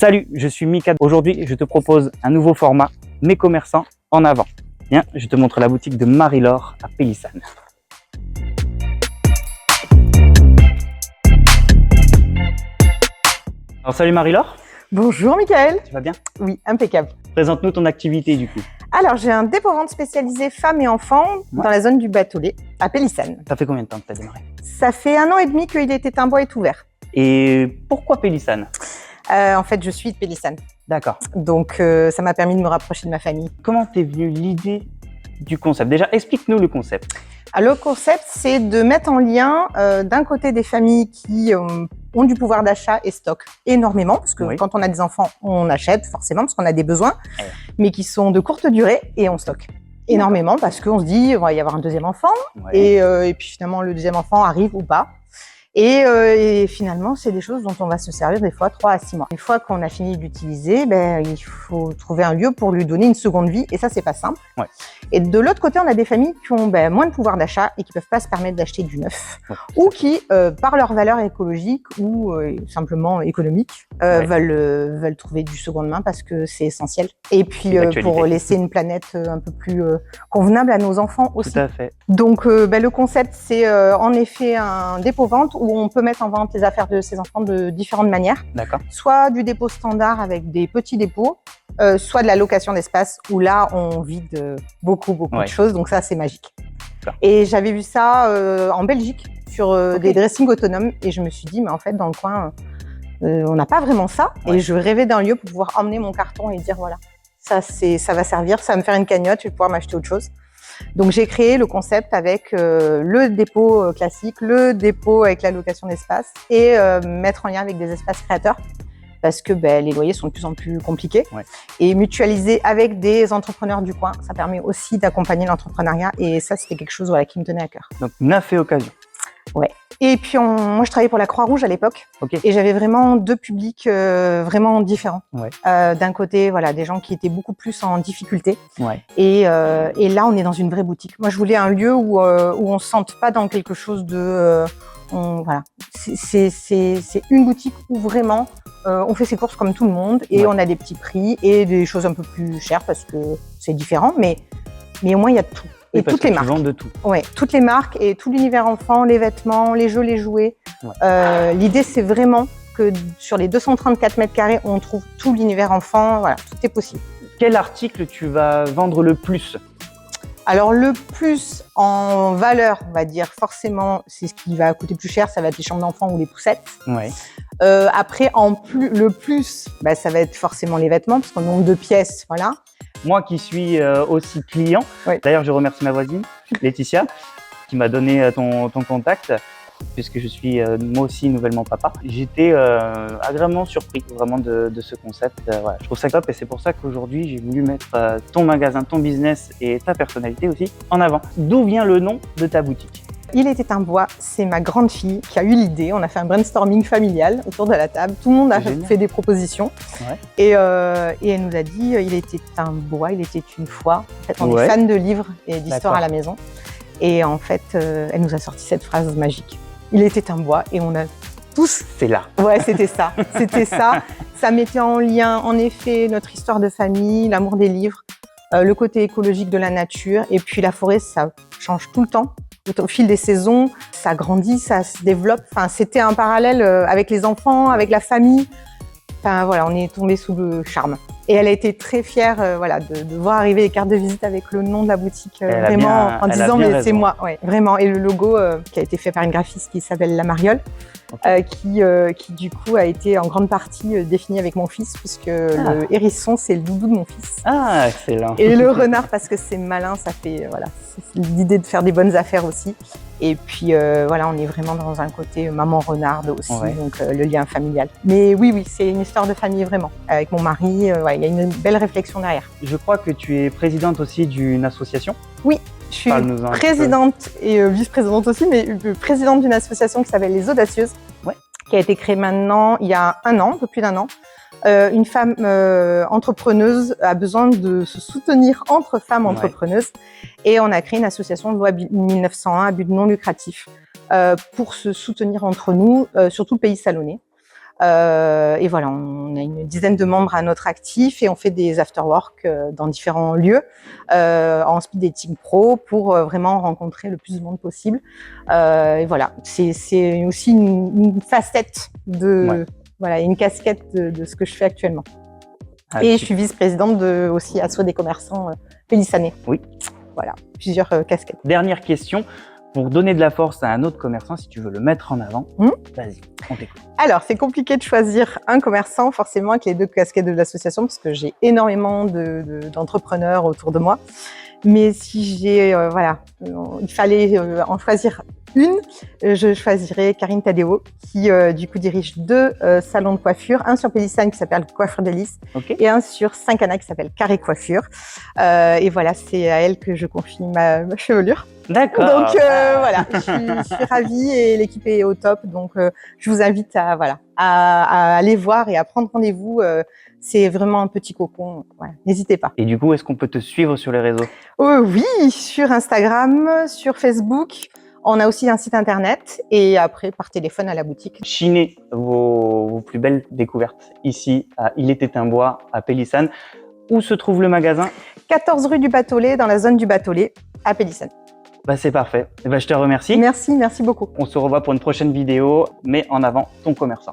Salut, je suis Mika. Aujourd'hui, je te propose un nouveau format, mes commerçants en avant. Viens, je te montre la boutique de Marie-Laure à Pélissane. Alors salut Marie-Laure. Bonjour Michael. Tu vas bien? Oui, impeccable. Présente-nous ton activité du coup. Alors, j'ai un dépôt-vente spécialisé femmes et enfants dans la zone du Batolé, à Pélissane. Ça fait combien de temps que tu as démarré? Ça fait 1 an et demi que Il était un bois est ouvert. Et pourquoi Pélissane? En fait, je suis de Pélissane. D'accord. Donc, ça m'a permis de me rapprocher de ma famille. Comment t'es venue l'idée du concept? Déjà, explique-nous le concept. Alors, le concept, c'est de mettre en lien d'un côté des familles qui ont du pouvoir d'achat et stockent énormément, parce que quand on a des enfants, on achète forcément parce qu'on a des besoins, mais qui sont de courte durée et on stocke énormément parce qu'on se dit il va y avoir un deuxième enfant et puis finalement le deuxième enfant arrive ou pas. Et finalement, c'est des choses dont on va se servir des fois 3 à 6 mois. Une fois qu'on a fini d'utiliser, il faut trouver un lieu pour lui donner une seconde vie et ça, c'est pas simple. Et de l'autre côté, on a des familles qui ont moins de pouvoir d'achat et qui peuvent pas se permettre d'acheter du neuf ou qui, par leur valeur écologique ou simplement économique, veulent trouver du seconde main parce que c'est essentiel. Et puis, pour laisser une planète un peu plus convenable à nos enfants aussi. Tout à fait. Donc, le concept, c'est en effet un dépôt-vente où on peut mettre en vente les affaires de ses enfants de différentes manières. D'accord. Soit du dépôt standard avec des petits dépôts, soit de la location d'espace où là, on vide beaucoup de choses. Donc ça, c'est magique. Et j'avais vu ça en Belgique sur des dressings autonomes et je me suis dit, mais en fait, dans le coin, on n'a pas vraiment ça. Et je rêvais d'un lieu pour pouvoir emmener mon carton et dire, voilà, ça va servir, ça va me faire une cagnotte, je vais pouvoir m'acheter autre chose. Donc, j'ai créé le concept avec le dépôt classique, le dépôt avec la location d'espace et mettre en lien avec des espaces créateurs parce que les loyers sont de plus en plus compliqués. Et mutualiser avec des entrepreneurs du coin, ça permet aussi d'accompagner l'entrepreneuriat et ça, c'était quelque chose qui me tenait à cœur. Donc, neuf et occasion. Ouais. Et puis, moi, je travaillais pour la Croix-Rouge à l'époque et j'avais vraiment 2 publics vraiment différents. D'un côté, des gens qui étaient beaucoup plus en difficulté et là, on est dans une vraie boutique. Moi, je voulais un lieu où on ne se sente pas dans quelque chose de… C'est une boutique où vraiment on fait ses courses comme tout le monde et on a des petits prix et des choses un peu plus chères parce que c'est différent, mais au moins, il y a tout. Et toutes les marques. Tu vends de tout. Ouais, toutes les marques et tout l'univers enfant, les vêtements, les jeux, les jouets. L'idée, c'est vraiment que sur les 234 mètres carrés, on trouve tout l'univers enfant. Voilà, tout est possible. Quel article tu vas vendre le plus? Alors, le plus en valeur, on va dire, forcément, c'est ce qui va coûter plus cher, ça va être les chambres d'enfants ou les poussettes. Après, le plus, ça va être forcément les vêtements, parce qu'en nombre de pièces, voilà. Moi qui suis aussi client, d'ailleurs je remercie ma voisine Laetitia qui m'a donné ton contact puisque je suis moi aussi nouvellement papa. J'étais agréablement surpris vraiment de ce concept. Je trouve ça top et c'est pour ça qu'aujourd'hui j'ai voulu mettre ton magasin, ton business et ta personnalité aussi en avant. D'où vient le nom de ta boutique? Il était un bois, c'est ma grande fille qui a eu l'idée. On a fait un brainstorming familial autour de la table. Tout le monde a fait des propositions. Et elle nous a dit, il était un bois, il était une fois. En fait, on est fan de livres et d'histoires à la maison. Et en fait, elle nous a sorti cette phrase magique. Il était un bois et on a tous… C'est là. Ouais, c'était ça. C'était ça. Ça mettait en lien, en effet, notre histoire de famille, l'amour des livres, le côté écologique de la nature. Et puis la forêt, ça change tout le temps. Au fil des saisons, ça grandit, ça se développe. Enfin, c'était un parallèle avec les enfants, avec la famille. Enfin, on est tombé sous le charme. Et elle a été très fière de voir arriver les cartes de visite avec le nom de la boutique, vraiment en disant mais c'est moi, vraiment. Et le logo qui a été fait par une graphiste qui s'appelle La Mariole, qui du coup a été en grande partie défini avec mon fils puisque le hérisson c'est le doudou de mon fils. Ah, excellent. Et le renard parce que c'est malin, ça fait c'est l'idée de faire des bonnes affaires aussi. Et puis on est vraiment dans un côté maman renarde aussi, donc le lien familial. Mais oui, c'est une histoire de famille vraiment. Avec mon mari, il y a une belle réflexion derrière. Je crois que tu es présidente aussi d'une association. Oui, je suis présidente et vice-présidente aussi, mais présidente d'une association qui s'appelle Les Audacieuses, qui a été créée maintenant il y a un peu plus d'1 an. Une femme entrepreneuse a besoin de se soutenir entre femmes entrepreneuses et on a créé une association de loi 1901 à but non lucratif pour se soutenir entre nous sur tout le pays salonnais. Et voilà, on a une dizaine de membres à notre actif et on fait des after-work dans différents lieux en speed dating pro pour vraiment rencontrer le plus de monde possible. Et voilà, c'est aussi une facette de, voilà, une casquette de ce que je fais actuellement. Ah, et je suis vice-présidente aussi Asso des commerçants Pélissanais. Oui. Voilà, plusieurs casquettes. Dernière question. Pour donner de la force à un autre commerçant, si tu veux le mettre en avant, vas-y, on t'écoute. Alors, c'est compliqué de choisir un commerçant forcément avec les deux casquettes de l'association parce que j'ai énormément d'entrepreneurs autour de moi. Mais si j'ai, voilà, il fallait en choisir une, je choisirais Karine Tadeo qui du coup dirige 2 salons de coiffure, un sur Pélissane qui s'appelle Coiffure Délice et un sur Saint-Cana qui s'appelle Carré Coiffure. Et voilà, c'est à elle que je confie ma chevelure. D'accord. Donc voilà, je suis ravie et l'équipe est au top. Donc je vous invite à, voilà, à aller voir et à prendre rendez-vous. C'est vraiment un petit cocon, voilà, n'hésitez pas. Et du coup, est-ce qu'on peut te suivre sur les réseaux? Oui, sur Instagram, sur Facebook. On a aussi un site internet et après par téléphone à la boutique. Chinez vos plus belles découvertes ici à Il était un bois à Pélissane. Où se trouve le magasin? 14 rue du Batolet, dans la zone du Batolet à Pélissane. Bah, c'est parfait. Et bah, je te remercie. Merci beaucoup. On se revoit pour une prochaine vidéo. Mets en avant ton commerçant.